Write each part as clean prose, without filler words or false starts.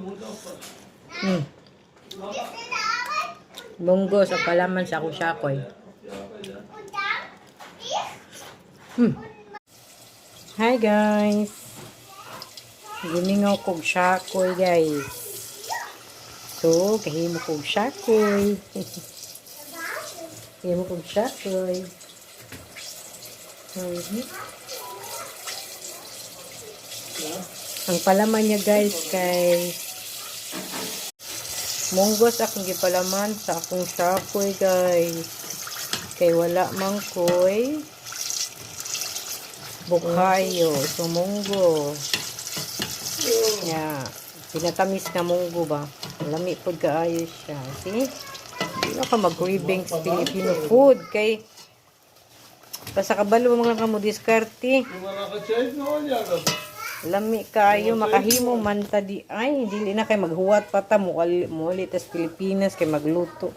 Hmm. Bunggo sa palaman sa kusyakoy. Hi guys. Gimingaw kog syakoy guys. So, kahimo kog syakoy. Kahimo kog syakoy. Ang palaman niya guys kay munggos akong gipalaman sa akong syakoy guys. Kay wala man koy bukhayo. So, munggo. Yeah. Pinatamis na munggo ba? Lami po kaayo siya. See? Hindi ka mag-cravings Filipino food. Kay basta kabalo mga kamo diskarte. Lami kayo. Makahimo man ta di. Ay, hindi na kay maghuwat pa ta. Muli tas Pilipinas kay magluto.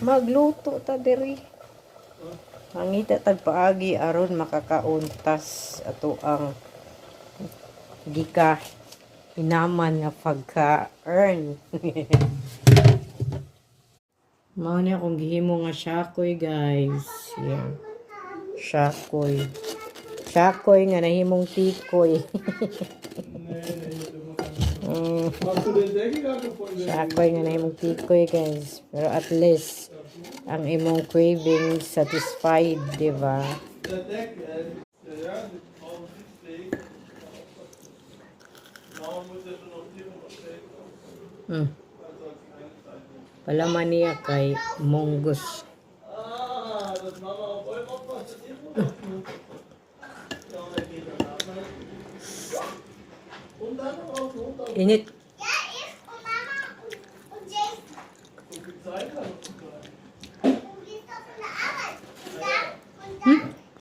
Magluto ta diri. Mangita tagpaagi aron makakauntas ato ang gika hinaman nga pagka-earn. Mao na akong gihimo nga syakoy guys. Yan. Syakoy. Syakoy nga nahimong tikoy. Syakoy nga nahimong tikoy guys. Pero at least ang imong craving satisfied, di ba? Palaman niya kay munggos. Init.